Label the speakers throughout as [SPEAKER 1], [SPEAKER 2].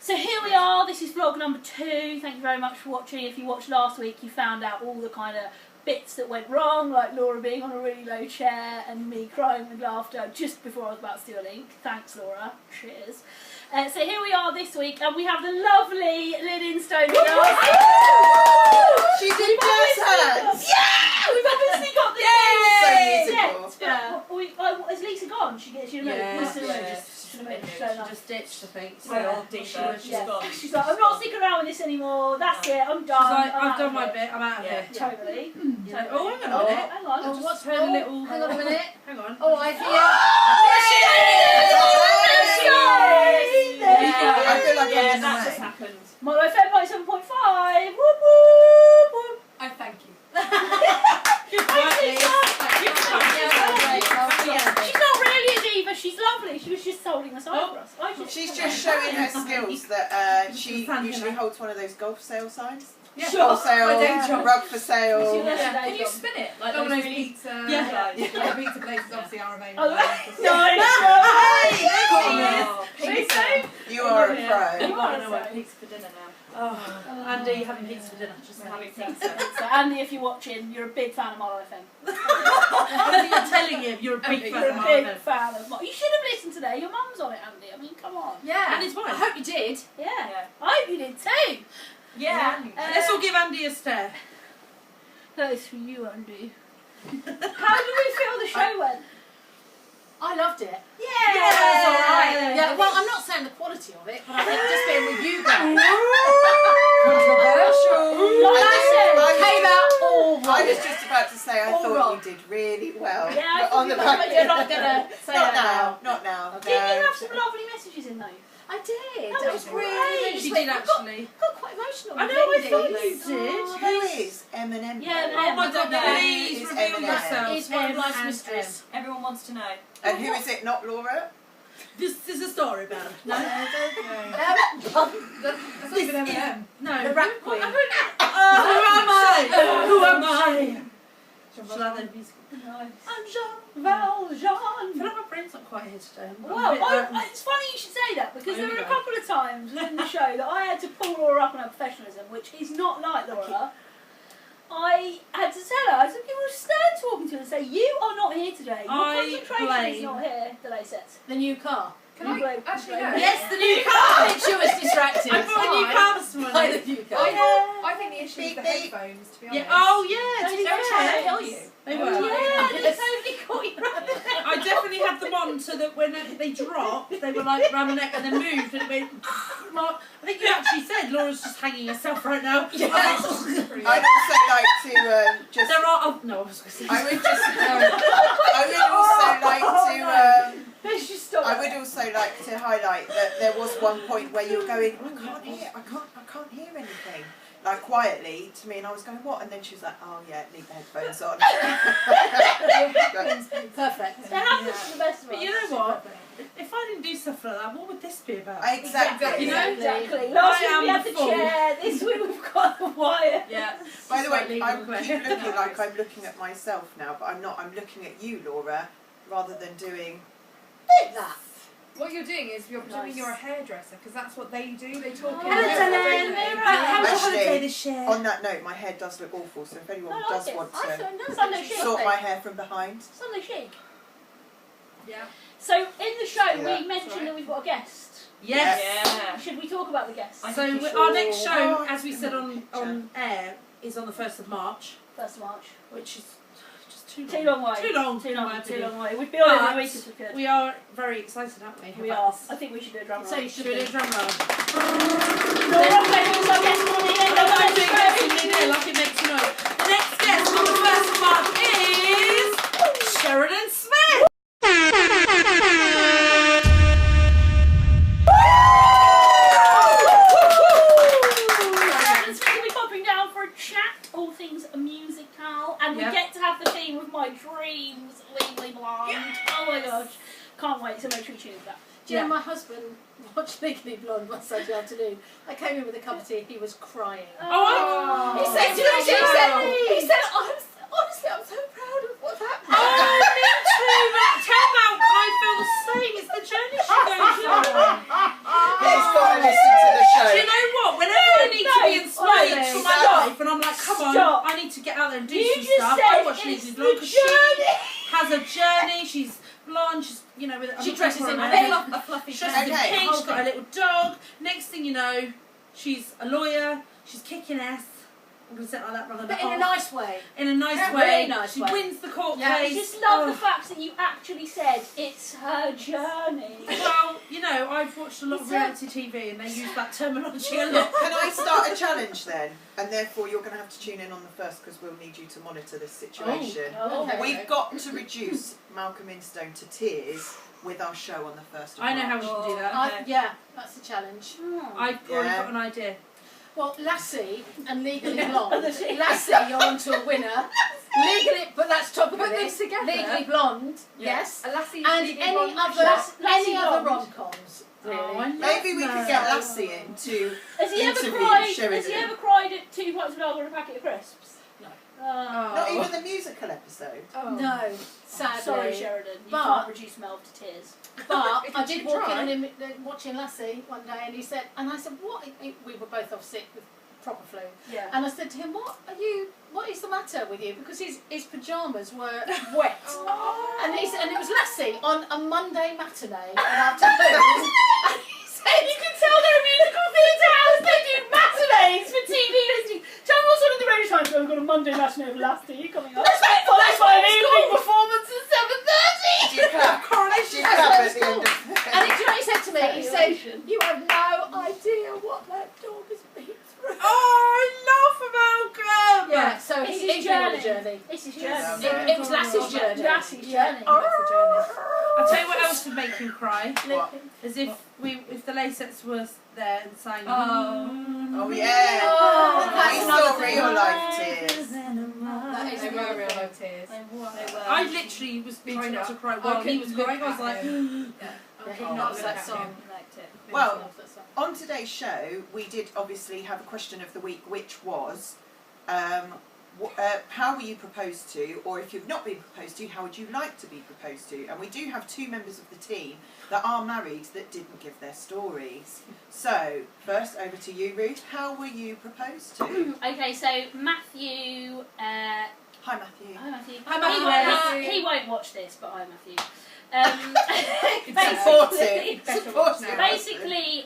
[SPEAKER 1] So here we are, this is vlog number 2. Thank you very much for watching. If you watched last week, you found out all the kind of bits that went wrong, like Laura being on a really low chair and me crying with laughter just before I was about to do a link. Thanks, Laura. Cheers. So here we are this week, and we have the lovely Lynn Stone with us.
[SPEAKER 2] She did jazz hands!
[SPEAKER 1] Yeah! We've obviously got the Is Lisa gone? She should have
[SPEAKER 3] just ditched, I think.
[SPEAKER 1] She's
[SPEAKER 3] Gone.
[SPEAKER 1] She's like, I'm not sticking around with this anymore. That's it. I'm done.
[SPEAKER 3] She's like, I've done my bit. I'm out of here.
[SPEAKER 1] Totally.
[SPEAKER 3] So, oh, hang on a minute.
[SPEAKER 1] Hang on.
[SPEAKER 3] Oh, what's her little?
[SPEAKER 2] Hang on a minute.
[SPEAKER 3] Hang on.
[SPEAKER 2] Oh, I hear.
[SPEAKER 1] There you go.
[SPEAKER 2] I feel like
[SPEAKER 3] Yeah,
[SPEAKER 2] I'm
[SPEAKER 3] that
[SPEAKER 2] in
[SPEAKER 3] just
[SPEAKER 2] the way.
[SPEAKER 3] happened.
[SPEAKER 1] Motto FM 97.5. Whoop whoop whoop.
[SPEAKER 3] I thank you.
[SPEAKER 1] She's not really a diva. She's lovely. She was just holding the sign for us.
[SPEAKER 2] She's just showing her skills that she usually holds one of those golf sale signs.
[SPEAKER 3] Yeah.
[SPEAKER 2] Golf sale,
[SPEAKER 3] Sure.
[SPEAKER 2] rug for sale.
[SPEAKER 3] Can you spin it? Like
[SPEAKER 4] Domino's
[SPEAKER 3] those
[SPEAKER 4] pizza.
[SPEAKER 3] Yeah.
[SPEAKER 4] Yeah. Pizza places obviously are available.
[SPEAKER 2] You are a
[SPEAKER 3] You
[SPEAKER 2] pro.
[SPEAKER 3] want to know what pizza for dinner now? Oh, Andy, you having pizza for dinner? Just
[SPEAKER 1] Having pizza. So Andy, if you're watching, you're a big fan of Motto FM.
[SPEAKER 3] I'm telling you, you're a big fan
[SPEAKER 1] You're
[SPEAKER 3] of
[SPEAKER 1] a
[SPEAKER 3] mine.
[SPEAKER 1] big fan of Motto. You should have listened today. Your mum's on it, Andy. I mean, come on.
[SPEAKER 4] Yeah.
[SPEAKER 3] And his wife.
[SPEAKER 4] I hope you did.
[SPEAKER 1] Yeah. I hope you did too.
[SPEAKER 4] Yeah.
[SPEAKER 3] Let's all give Andy a stare.
[SPEAKER 1] That is for you, Andy. How did we feel the show went?
[SPEAKER 4] I loved it.
[SPEAKER 1] Yeah.
[SPEAKER 3] that's all right.
[SPEAKER 4] Yeah, well, I'm not saying the quality of it, but I think just being with you guys. Came out all wrong.
[SPEAKER 2] I was just about to say I
[SPEAKER 4] All
[SPEAKER 2] thought
[SPEAKER 4] wrong.
[SPEAKER 2] you did really well.
[SPEAKER 1] Yeah, I
[SPEAKER 2] on the
[SPEAKER 1] thought
[SPEAKER 2] back.
[SPEAKER 1] you're not gonna say
[SPEAKER 2] Not
[SPEAKER 1] that
[SPEAKER 2] now. Not now.
[SPEAKER 1] Didn't you have some lovely messages in those?
[SPEAKER 4] I did.
[SPEAKER 1] That was great.
[SPEAKER 3] She did actually.
[SPEAKER 4] I got quite emotional.
[SPEAKER 3] I know, I thought you did.
[SPEAKER 2] Who is Eminem?
[SPEAKER 1] Yeah,
[SPEAKER 3] Oh my God,
[SPEAKER 4] No.
[SPEAKER 3] please
[SPEAKER 2] It's
[SPEAKER 3] reveal
[SPEAKER 2] Eminem.
[SPEAKER 3] yourself.
[SPEAKER 4] It's one of life's
[SPEAKER 3] And
[SPEAKER 4] mysteries.
[SPEAKER 5] Everyone wants to know.
[SPEAKER 2] And who is it? Not Laura?
[SPEAKER 3] This is a story about it. No?
[SPEAKER 4] That's not even M&M.
[SPEAKER 3] No.
[SPEAKER 4] The rap queen.
[SPEAKER 3] Who am I? Who am I? Shall I then music?
[SPEAKER 1] Nice.
[SPEAKER 3] I'm Jean
[SPEAKER 1] Valjean.
[SPEAKER 3] I feel like my brain's not quite here today.
[SPEAKER 1] Well, it's funny you should say that because there were a couple of times in the show that I had to pull Laura up on her professionalism, which is not like Laura. I had to tell her, I said, people stand talking to her and say, you are not here today. Your concentration is not here, delay sets.
[SPEAKER 4] The new car.
[SPEAKER 5] Can I actually go?
[SPEAKER 3] Yes, the new
[SPEAKER 4] I
[SPEAKER 3] car!
[SPEAKER 4] think she was distracted.
[SPEAKER 3] I bought a new car this morning.
[SPEAKER 4] By the new car.
[SPEAKER 5] I think the issue is the
[SPEAKER 2] Beep, beep.
[SPEAKER 5] headphones, to be
[SPEAKER 3] Yeah.
[SPEAKER 5] honest.
[SPEAKER 3] Oh, yeah.
[SPEAKER 5] They were trying to kill you.
[SPEAKER 3] They were.
[SPEAKER 1] Yeah, they totally caught you right there.
[SPEAKER 3] I definitely had them on so that when they dropped, they were like round the neck and then moved and it went. I think you actually said Laura's just hanging herself right now.
[SPEAKER 2] I'd also like to just.
[SPEAKER 3] There are. Oh, no, I was going to say.
[SPEAKER 2] I would just. I would also like to.
[SPEAKER 1] Let's just stop.
[SPEAKER 2] I would also like to highlight that there was one point where you were going, I can't hear anything. Like quietly to me, and I was going, what? And then she was like, oh yeah, leave the headphones on.
[SPEAKER 4] Perfect.
[SPEAKER 1] It happens to the best of us.
[SPEAKER 3] But you know what? If I didn't do stuff like that, what would this be about?
[SPEAKER 2] Exactly.
[SPEAKER 3] You know?
[SPEAKER 1] Exactly. Last week
[SPEAKER 3] I
[SPEAKER 1] we
[SPEAKER 3] am
[SPEAKER 1] had the
[SPEAKER 3] the fool.
[SPEAKER 1] chair, this week we've got the wire.
[SPEAKER 5] Yeah.
[SPEAKER 2] By the way,
[SPEAKER 3] Slightly
[SPEAKER 2] I
[SPEAKER 3] awkward.
[SPEAKER 2] keep looking like I'm looking at myself now, but I'm not. I'm looking at you, Laura, rather than doing
[SPEAKER 4] That.
[SPEAKER 5] What you're doing is you're pretending you're a hairdresser, because that's what they do. They talk in
[SPEAKER 1] Hello,
[SPEAKER 5] a
[SPEAKER 1] Helen.
[SPEAKER 5] different way.
[SPEAKER 3] How's your
[SPEAKER 2] Actually,
[SPEAKER 3] holiday this year?
[SPEAKER 2] On that note, my hair does look awful, so if anyone does want to
[SPEAKER 1] Sunday chic.
[SPEAKER 2] sort my hair from behind.
[SPEAKER 1] Sunday chic.
[SPEAKER 5] Yeah.
[SPEAKER 1] So in the show
[SPEAKER 2] Yeah.
[SPEAKER 1] we mentioned that we've got a guest.
[SPEAKER 3] Yes.
[SPEAKER 5] Yeah.
[SPEAKER 1] Should we talk about the guest?
[SPEAKER 3] So our next show, as we said on air, is on the 1st of March,
[SPEAKER 1] 1st of March.
[SPEAKER 3] which is just too long.
[SPEAKER 1] Too long way.
[SPEAKER 3] Too long.
[SPEAKER 1] Too
[SPEAKER 3] in my
[SPEAKER 1] long. Too
[SPEAKER 3] opinion.
[SPEAKER 1] long way. We'd be on
[SPEAKER 3] But
[SPEAKER 1] every week if we could.
[SPEAKER 3] We are very excited, aren't we?
[SPEAKER 1] We
[SPEAKER 3] about
[SPEAKER 1] are.
[SPEAKER 3] this?
[SPEAKER 1] I think we should do a drum roll.
[SPEAKER 4] So you should
[SPEAKER 3] Should we do a
[SPEAKER 4] do.
[SPEAKER 3] drum roll?
[SPEAKER 1] Laura, who's our guest for the end of
[SPEAKER 3] I'm
[SPEAKER 1] the
[SPEAKER 3] doing
[SPEAKER 1] show?
[SPEAKER 3] this in there, like it makes you know. The next guest on the 1st of March is Sheridan Smith.
[SPEAKER 1] Sheridan's going to be popping down for a chat, all things musical, and we
[SPEAKER 3] Yeah.
[SPEAKER 1] get to have the theme of my dreams, Legally Blonde. Oh my gosh, can't wait, so make sure you tune in for that.
[SPEAKER 4] Do you know my husband watched Legally Blonde one Saturday afternoon? I came in with a cup of tea, he was crying.
[SPEAKER 3] Oh,
[SPEAKER 4] He said,
[SPEAKER 1] do you know what
[SPEAKER 4] he said, honestly, I'm so proud of what's happening.
[SPEAKER 3] Oh, me too. But tell Malcolm I feel the same. It's the journey she goes on.
[SPEAKER 2] He's got to listen to the
[SPEAKER 3] get out there and do
[SPEAKER 1] You
[SPEAKER 3] some
[SPEAKER 1] just
[SPEAKER 3] stuff.
[SPEAKER 1] said
[SPEAKER 3] I watch
[SPEAKER 1] it's
[SPEAKER 3] Legally
[SPEAKER 1] the
[SPEAKER 3] Blonde because she
[SPEAKER 1] journey.
[SPEAKER 3] has a journey. She's blonde. She's with
[SPEAKER 4] She dresses in
[SPEAKER 3] a
[SPEAKER 4] a fluffy
[SPEAKER 3] She's
[SPEAKER 2] Okay.
[SPEAKER 3] in pink. She's got a little dog. Next thing you know, she's a lawyer. She's kicking ass. I'm gonna say it like that rather than
[SPEAKER 4] But in a nice way.
[SPEAKER 3] In a nice
[SPEAKER 4] Yeah,
[SPEAKER 3] way.
[SPEAKER 4] really nice
[SPEAKER 3] She
[SPEAKER 4] way.
[SPEAKER 3] wins the court
[SPEAKER 4] Yeah,
[SPEAKER 1] I
[SPEAKER 3] case.
[SPEAKER 1] just love
[SPEAKER 3] Oh.
[SPEAKER 1] the fact that you actually said it's her journey.
[SPEAKER 3] Well, I've watched a lot of
[SPEAKER 1] It's
[SPEAKER 3] reality TV and they use that terminology a lot.
[SPEAKER 2] Can I start a challenge then? And therefore you're going to have to tune in on the first because we'll need you to monitor this situation.
[SPEAKER 1] Oh,
[SPEAKER 4] Okay.
[SPEAKER 2] We've got to reduce Malcolm Instone to tears with our show on the 1st of
[SPEAKER 3] I know how
[SPEAKER 2] March.
[SPEAKER 3] we should do that.
[SPEAKER 4] Yeah, that's a challenge.
[SPEAKER 3] I've already
[SPEAKER 2] Yeah.
[SPEAKER 3] got an idea.
[SPEAKER 4] Well, Lassie and Legally Blonde. Lassie, you're onto a winner. Legally, but that's top of
[SPEAKER 5] Put them
[SPEAKER 4] this.
[SPEAKER 5] together.
[SPEAKER 4] Legally Blonde, yes.
[SPEAKER 5] A Lassie
[SPEAKER 4] And
[SPEAKER 5] Legally
[SPEAKER 4] any
[SPEAKER 5] Blonde
[SPEAKER 4] other,
[SPEAKER 5] Lassie
[SPEAKER 4] any other
[SPEAKER 1] Blonde.
[SPEAKER 4] rom-coms,
[SPEAKER 3] Oh, I
[SPEAKER 4] really.
[SPEAKER 3] love
[SPEAKER 2] Maybe we could
[SPEAKER 3] that.
[SPEAKER 2] get Lassie in to
[SPEAKER 1] Has he ever
[SPEAKER 2] interview
[SPEAKER 1] cried? Has
[SPEAKER 2] Sheridan.
[SPEAKER 1] he ever cried at 2 pints of lager and a packet of crisps?
[SPEAKER 4] No.
[SPEAKER 2] Not even the musical episode.
[SPEAKER 5] Oh.
[SPEAKER 4] No, sadly.
[SPEAKER 1] Sorry, Sheridan. You
[SPEAKER 4] But-
[SPEAKER 1] can't reduce Mel to tears.
[SPEAKER 4] But
[SPEAKER 5] If
[SPEAKER 4] I
[SPEAKER 5] you
[SPEAKER 4] did
[SPEAKER 5] should
[SPEAKER 4] walk
[SPEAKER 5] try.
[SPEAKER 4] in on him watching Lassie one day, and he said, and I said, what? We were both off sick with proper flu,
[SPEAKER 1] Yeah.
[SPEAKER 4] and I said to him, what is the matter with you? Because his pajamas were wet,
[SPEAKER 5] Oh.
[SPEAKER 4] and he said, and it was Lassie on a Monday matinee afternoon, and he said,
[SPEAKER 1] You can tell they're a musical theatre house. They do matinees for TV listening. Tell me what's on in the radio times. We've got a Monday matinee with Lassie. You coming up? That's my evening performance at 7:30.
[SPEAKER 2] Do you clap? Do you clap at the end of
[SPEAKER 4] and do you know what he said to me? He said,
[SPEAKER 1] Celebration.
[SPEAKER 4] you have no idea what that dog has been through.
[SPEAKER 3] Oh, I love Malcolm!
[SPEAKER 4] Yeah, so
[SPEAKER 1] It's
[SPEAKER 4] he's
[SPEAKER 1] his
[SPEAKER 4] been on a
[SPEAKER 1] journey.
[SPEAKER 4] journey.
[SPEAKER 1] It's his
[SPEAKER 2] Yes.
[SPEAKER 1] journey.
[SPEAKER 4] It was Lassie's journey.
[SPEAKER 1] Lassie's
[SPEAKER 4] Yeah.
[SPEAKER 1] journey.
[SPEAKER 5] That's the journey.
[SPEAKER 3] I'll tell you what else would make him cry.
[SPEAKER 2] What?
[SPEAKER 3] As if the Lasets was there and sang.
[SPEAKER 2] Oh yeah.
[SPEAKER 4] Oh,
[SPEAKER 2] We
[SPEAKER 4] that's
[SPEAKER 2] saw
[SPEAKER 4] another thing.
[SPEAKER 2] real life tears.
[SPEAKER 4] That is
[SPEAKER 5] They
[SPEAKER 4] another
[SPEAKER 5] were real
[SPEAKER 4] thing.
[SPEAKER 5] life tears.
[SPEAKER 3] I literally was trying not to cry while he was crying. I was like,
[SPEAKER 4] Yeah, he
[SPEAKER 2] Oh,
[SPEAKER 4] loves that
[SPEAKER 5] okay.
[SPEAKER 4] song.
[SPEAKER 2] Well,
[SPEAKER 4] He loves that song.
[SPEAKER 2] On today's show, we did obviously have a question of the week, which was, how were you proposed to, or if you've not been proposed to, how would you like to be proposed to? And we do have 2 members of the team that are married that didn't give their stories. So, first over to you, Ruth. How were you proposed to?
[SPEAKER 1] Okay, so Matthew.
[SPEAKER 2] Hi, Matthew.
[SPEAKER 1] Hi, Matthew.
[SPEAKER 3] Hi, Matthew.
[SPEAKER 1] He won't watch this, but hi, Matthew.
[SPEAKER 2] Supportive.
[SPEAKER 5] Better
[SPEAKER 2] Supportive.
[SPEAKER 5] watch now.
[SPEAKER 1] Basically,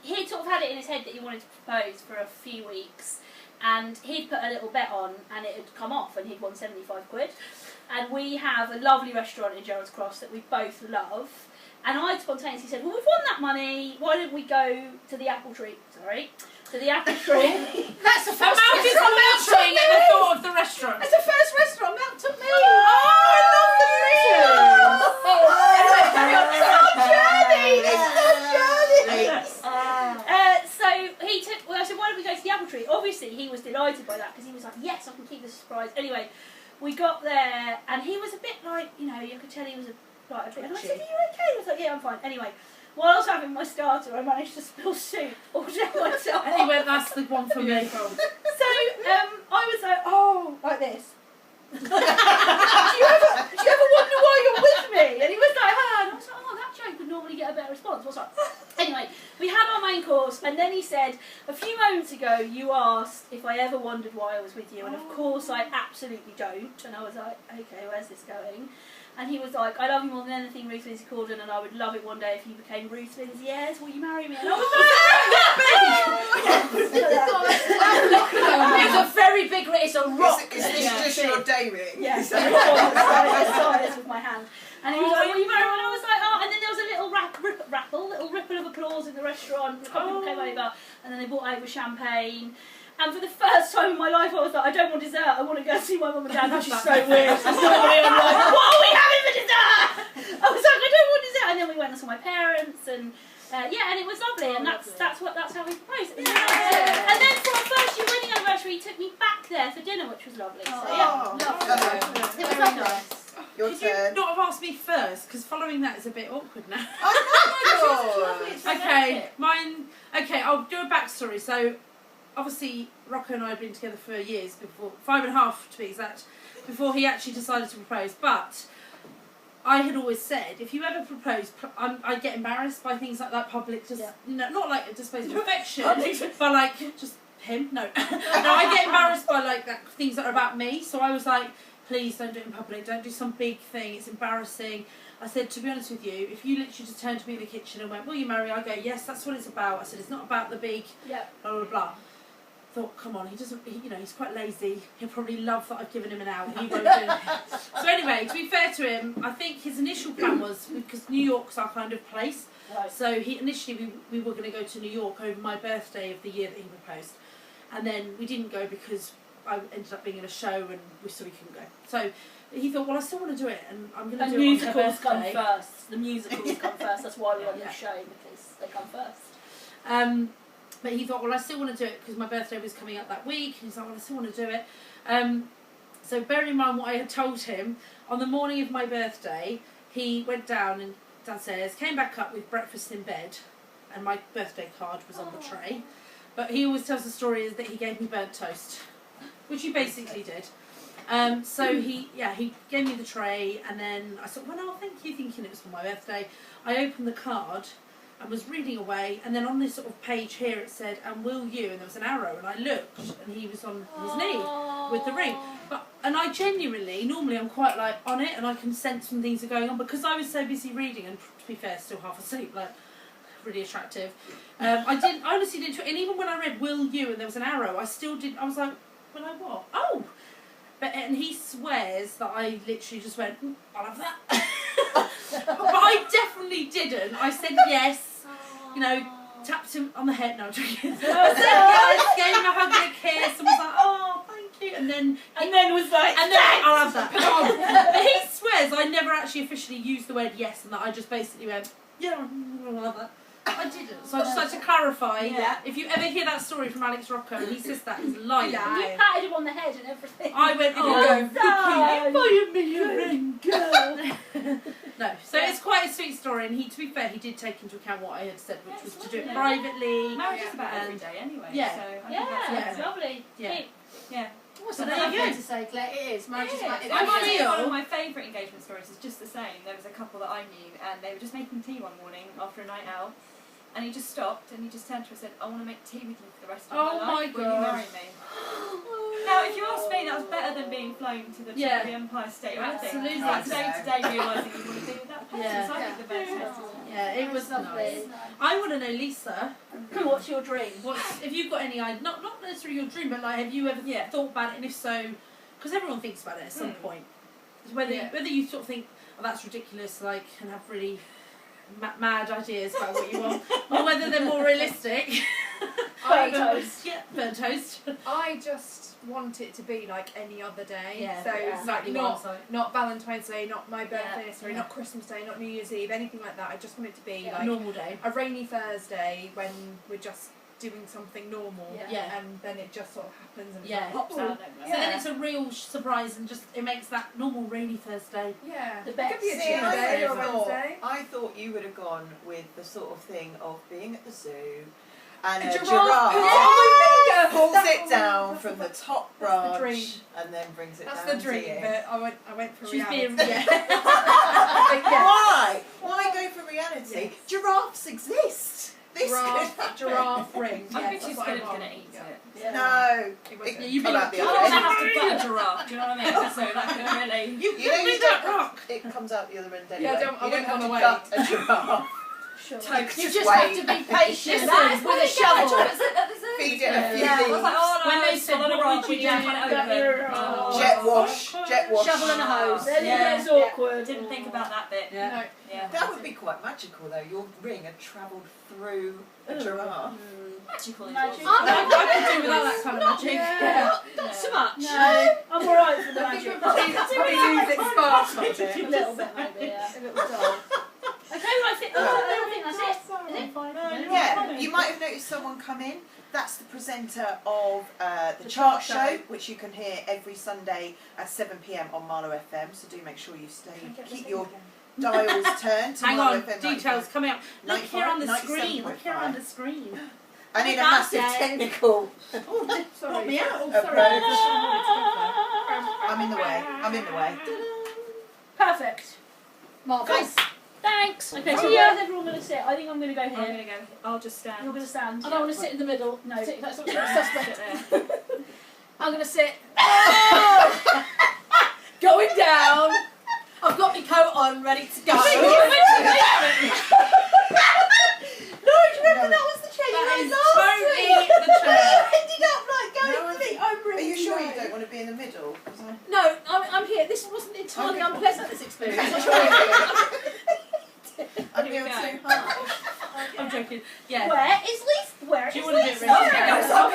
[SPEAKER 1] he sort of had it in his head that he wanted to propose for a few weeks, and he'd put a little bet on, and it had come off, and he'd won 75 quid. And we have a lovely restaurant in Gerrards Cross that we both love. And I spontaneously said, well, we've won that money, why don't we go to the Apple Tree? To the Apple Tree.
[SPEAKER 4] That's the
[SPEAKER 3] and
[SPEAKER 4] first
[SPEAKER 3] Mel is
[SPEAKER 4] restaurant Mel took
[SPEAKER 3] melting
[SPEAKER 4] me.
[SPEAKER 3] at the thought of the restaurant.
[SPEAKER 4] That's the first restaurant Mel took me.
[SPEAKER 1] So he took. Well, I said, why don't we go to the Apple Tree? Obviously, he was delighted by that because he was like, yes, I can keep this a surprise. Anyway, we got there, and he was a bit like, you could tell he was a bit. And I said, are you okay? He was like, yeah, I'm fine. Anyway, while I was having my starter, I managed to spill soup all down myself.
[SPEAKER 3] And he went, that's the one for me.
[SPEAKER 1] So I was like, oh, like this. do you ever wonder why you're with me? And he was like, ah. And I was like, oh, that joke would normally get a better response. I was like, anyway, we had our main course, and then he said, a few moments ago, you asked if I ever wondered why I was with you, and of course I absolutely don't. And I was like, okay, where's this going? And he was like, I love you more than anything, Ruth Lindsay Corden, and I would love it one day if you became Ruth Lindsay Ayres. Will you marry me? And I was
[SPEAKER 4] It's a very big, it's a rock.
[SPEAKER 2] Is this just your day ring?
[SPEAKER 1] Yes, I saw this with my hand. And he was like, will you marry me? And I was like, oh. And then there was a little ripple of applause in the restaurant. A couple people came over, and then they brought over champagne. And for the first time in my life, I was like, I don't want dessert. I want to go see my mum and dad, which is so weird. There's nobody. I'm like, what are we having for dessert? I was like, I don't want dessert. And then we went and saw my parents, and and it was lovely. And that's how we proposed. And then for our first year wedding anniversary, he took me back there for dinner, which was lovely. So
[SPEAKER 2] Oh,
[SPEAKER 1] lovely.
[SPEAKER 2] lovely.
[SPEAKER 1] It was lovely.
[SPEAKER 4] nice.
[SPEAKER 2] Your
[SPEAKER 3] Did you
[SPEAKER 2] turn.
[SPEAKER 3] not have asked me first? Because following that is a bit awkward now.
[SPEAKER 2] Oh, my God.
[SPEAKER 3] Okay, mine. Okay, I'll do a backstory. So, obviously, Rocco and I had been together for years before, 5.5 to be exact, before he actually decided to propose. But I had always said, if you ever propose, I get embarrassed by things like that, public, just not like a displays of affection, but like just him. No, no, I get embarrassed by like things that are about me. So I was like, please don't do it in public. Don't do some big thing. It's embarrassing. I said, to be honest with you, if you literally just turned to me in the kitchen and went, will you marry? I go, yes, that's what it's about. I said, it's not about the big blah, blah, blah. Thought, come on, he doesn't, you know, he's quite lazy. He'll probably love that I've given him an out. He won't do it. So anyway, to be fair to him, I think his initial plan was, because New York's our kind of place, so initially we were going to go to New York over my birthday of the year that he proposed. And then we didn't go because I ended up being in a show and we couldn't go. So he thought, well, I still want to do it, and I'm going to do it on her birthday.
[SPEAKER 1] Come first. The musicals come first. That's why we're on the show, because they come first.
[SPEAKER 3] But he thought, well, I still want to do it because my birthday was coming up that week. And he's like, well, I still want to do it. So bearing in mind what I had told him, on the morning of my birthday, he went downstairs, came back up with breakfast in bed, and my birthday card was on the tray. But he always tells the story is that he gave me burnt toast, which he basically did. So he gave me the tray, and then I said, well, no, thank you, thinking it was for my birthday. I opened the card and was reading away, and then on this sort of page here it said, and will you, and there was an arrow, and I looked, and he was on his knee with the ring. And I genuinely, normally I'm quite like on it, and I can sense when things are going on, because I was so busy reading, and to be fair, still half asleep, like, really attractive. I honestly didn't, and even when I read will you, and there was an arrow, I still didn't, I was like, will I what? Oh! And he swears that I literally just went, I'll have that. But I definitely didn't. I said yes, you know, tapped him on the head. No, I'm joking. I said yes, gave him a hug and a kiss, and was like, oh, thank you. And then
[SPEAKER 1] was like,
[SPEAKER 3] I'll have that. But he swears I never actually officially used the word yes, and that I just basically went, yeah, I'll have that. I didn't. So I just like to clarify.
[SPEAKER 1] Yeah.
[SPEAKER 3] If you ever hear that story from Alex Rocco, and he says that, he's lying.
[SPEAKER 1] You patted him on the head and everything.
[SPEAKER 3] I went, you buying me a ring, girl. No, so it's quite a sweet story, and to be fair, he did take into account what I had said, which was to do it privately.
[SPEAKER 5] Marriage is about every day anyway.
[SPEAKER 3] Yeah.
[SPEAKER 5] So I think that's
[SPEAKER 1] it's lovely.
[SPEAKER 3] Yeah.
[SPEAKER 5] Yeah.
[SPEAKER 4] So
[SPEAKER 3] there
[SPEAKER 4] there
[SPEAKER 3] you go.
[SPEAKER 4] to say, Claire, it is. Marriage is about
[SPEAKER 3] I feel-
[SPEAKER 5] One of my favourite engagement stories is just the same. There was a couple that I knew, and they were just making tea one morning after a night out, and he just stopped and he just turned to her and said, I want to make tea with you for the rest of my life. Will you marry me? Now, if you ask me, that was better than being flown to the top of the Empire State Building.
[SPEAKER 3] Absolutely.
[SPEAKER 5] It's like day-to-day realising you want to be with that person.
[SPEAKER 3] Yeah.
[SPEAKER 5] So I think the best test is
[SPEAKER 3] Yeah, it was
[SPEAKER 4] lovely.
[SPEAKER 3] nice. I want to know, Lisa,
[SPEAKER 1] What's your dream?
[SPEAKER 3] if you've got any idea, not necessarily your dream, but like, have you ever thought about it, and if so, because everyone thinks about it at some point, whether you sort of think, oh, that's ridiculous, like, and have really mad ideas about what you want, or whether they're more realistic.
[SPEAKER 1] Burnt toast.
[SPEAKER 3] Yeah, burnt toast.
[SPEAKER 5] I just want it to be like any other day.
[SPEAKER 3] Yeah,
[SPEAKER 5] so
[SPEAKER 3] yeah.
[SPEAKER 5] it's like
[SPEAKER 3] Exactly what I'm saying.
[SPEAKER 5] not Valentine's Day, not my birthday,
[SPEAKER 3] Yeah.
[SPEAKER 5] not Christmas Day, not New Year's Eve, anything like that. I just want it to be like
[SPEAKER 3] Normal day.
[SPEAKER 5] a rainy Thursday when we're just doing something normal,
[SPEAKER 3] Yeah.
[SPEAKER 5] and then it just sort of happens and
[SPEAKER 3] Yeah.
[SPEAKER 5] it pops out.
[SPEAKER 3] So then it's a real surprise, and just it makes that normal rainy Thursday.
[SPEAKER 5] Yeah,
[SPEAKER 1] The
[SPEAKER 5] it
[SPEAKER 1] best.
[SPEAKER 5] could be a
[SPEAKER 2] See,
[SPEAKER 5] Tuesday or
[SPEAKER 2] thought,
[SPEAKER 5] Wednesday.
[SPEAKER 2] I thought you would have gone with the sort of thing of being at the zoo and a
[SPEAKER 5] giraffe
[SPEAKER 2] giraffe pulls
[SPEAKER 5] That's
[SPEAKER 2] it
[SPEAKER 5] what
[SPEAKER 2] down
[SPEAKER 5] we-
[SPEAKER 2] from the top
[SPEAKER 5] that's the
[SPEAKER 2] branch
[SPEAKER 5] dream.
[SPEAKER 2] and then brings it
[SPEAKER 5] That's
[SPEAKER 2] down
[SPEAKER 5] the dream,
[SPEAKER 2] to you.
[SPEAKER 5] but I went for
[SPEAKER 3] She's
[SPEAKER 5] reality.
[SPEAKER 3] being
[SPEAKER 2] Why? Why go for reality?
[SPEAKER 5] Yes.
[SPEAKER 2] Giraffes exist. This
[SPEAKER 5] Giraffe ring.
[SPEAKER 1] I
[SPEAKER 5] Yes,
[SPEAKER 1] think she's
[SPEAKER 5] that's what I
[SPEAKER 1] gonna
[SPEAKER 5] want.
[SPEAKER 1] eat
[SPEAKER 5] Yeah.
[SPEAKER 1] it.
[SPEAKER 2] No.
[SPEAKER 5] It was
[SPEAKER 2] It
[SPEAKER 5] good.
[SPEAKER 3] you've
[SPEAKER 2] come
[SPEAKER 3] been-
[SPEAKER 2] out the
[SPEAKER 1] You
[SPEAKER 2] other
[SPEAKER 1] don't
[SPEAKER 2] end.
[SPEAKER 1] have to gut a giraffe, do you know what I mean? So that could really...
[SPEAKER 3] You
[SPEAKER 2] You know
[SPEAKER 3] give me
[SPEAKER 2] you
[SPEAKER 3] that
[SPEAKER 2] don't
[SPEAKER 3] rock.
[SPEAKER 2] It comes out the other end
[SPEAKER 5] Yeah,
[SPEAKER 2] anyway.
[SPEAKER 5] I
[SPEAKER 2] You
[SPEAKER 5] wouldn't
[SPEAKER 2] don't have
[SPEAKER 5] wanna
[SPEAKER 2] to
[SPEAKER 5] wait.
[SPEAKER 2] gut a giraffe.
[SPEAKER 1] Sure.
[SPEAKER 4] You just have to be patient
[SPEAKER 1] That's
[SPEAKER 4] with a shovel.
[SPEAKER 2] Feed it a few
[SPEAKER 1] I was
[SPEAKER 2] things.
[SPEAKER 1] like, oh no,
[SPEAKER 3] When they
[SPEAKER 1] it's
[SPEAKER 3] said,
[SPEAKER 1] on a
[SPEAKER 3] what
[SPEAKER 1] rock,
[SPEAKER 3] would
[SPEAKER 1] we
[SPEAKER 3] you
[SPEAKER 1] don't
[SPEAKER 3] do?
[SPEAKER 1] want it open.
[SPEAKER 3] Oh.
[SPEAKER 2] Jet wash.
[SPEAKER 4] Shovel and a hose.
[SPEAKER 1] Then
[SPEAKER 5] Yeah.
[SPEAKER 1] it gets awkward.
[SPEAKER 5] Didn't think
[SPEAKER 1] about that bit.
[SPEAKER 3] Yeah.
[SPEAKER 5] No.
[SPEAKER 1] Yeah.
[SPEAKER 2] That would be quite magical though. Your ring had travelled through a giraffe.
[SPEAKER 1] Magical is
[SPEAKER 4] Magic.
[SPEAKER 1] what
[SPEAKER 3] I could do without that kind of magic.
[SPEAKER 5] Yeah.
[SPEAKER 1] Not
[SPEAKER 4] so much.
[SPEAKER 1] No, I'm alright for the
[SPEAKER 5] I think
[SPEAKER 1] magic.
[SPEAKER 5] we'll probably lose its spark on
[SPEAKER 1] A
[SPEAKER 5] it.
[SPEAKER 1] little bit maybe, yeah.
[SPEAKER 5] A little dull.
[SPEAKER 1] Okay, well I think that's it. Is it?
[SPEAKER 2] Yeah, you might have noticed someone come in. That's the presenter of the Chart Show, which you can hear every Sunday at 7 p.m. on Marlow FM. So do make sure you keep your dials turned to
[SPEAKER 3] Hang
[SPEAKER 2] Marlow
[SPEAKER 3] on,
[SPEAKER 2] FM.
[SPEAKER 3] details coming up. Look here on the
[SPEAKER 2] 95,
[SPEAKER 3] screen. Look here on the
[SPEAKER 2] 97.5.
[SPEAKER 3] screen.
[SPEAKER 2] And in a
[SPEAKER 3] That's
[SPEAKER 2] massive
[SPEAKER 3] it.
[SPEAKER 2] technical.
[SPEAKER 3] Oh,
[SPEAKER 5] Sorry.
[SPEAKER 3] put me out. Oh,
[SPEAKER 2] approach.
[SPEAKER 3] sorry.
[SPEAKER 2] I'm in the way. I'm in the way.
[SPEAKER 1] Perfect.
[SPEAKER 4] Marvellous.
[SPEAKER 1] Thanks. Okay, so
[SPEAKER 5] See
[SPEAKER 1] where's
[SPEAKER 5] ya.
[SPEAKER 1] everyone going to sit? I think I'm going to go
[SPEAKER 5] I'm
[SPEAKER 1] here.
[SPEAKER 5] going to go. I'll just stand.
[SPEAKER 1] You're going to stand.
[SPEAKER 4] I don't want to sit in the middle.
[SPEAKER 1] No.
[SPEAKER 4] That's not suspect.
[SPEAKER 5] Sit there.
[SPEAKER 4] I'm going to sit. Oh! Going down. I've got my coat on, ready to go.
[SPEAKER 2] No, do you remember that was the chair you
[SPEAKER 3] That
[SPEAKER 2] had
[SPEAKER 3] is
[SPEAKER 2] last
[SPEAKER 3] totally
[SPEAKER 2] week?
[SPEAKER 3] the chair.
[SPEAKER 2] I ended up like going No, for it.
[SPEAKER 3] I'm
[SPEAKER 2] Are you sure you don't want to be in the middle? 'Cause
[SPEAKER 4] No, I'm here. This wasn't entirely
[SPEAKER 2] Okay.
[SPEAKER 4] unpleasant, this experience.
[SPEAKER 2] I
[SPEAKER 5] Here we
[SPEAKER 2] feel
[SPEAKER 5] go.
[SPEAKER 2] too hard.
[SPEAKER 3] I'm joking. Yeah.
[SPEAKER 1] Where is Lisa? Where
[SPEAKER 3] Do you
[SPEAKER 1] is
[SPEAKER 3] want to do it
[SPEAKER 1] Lisa?
[SPEAKER 3] really?
[SPEAKER 2] Okay, so I'm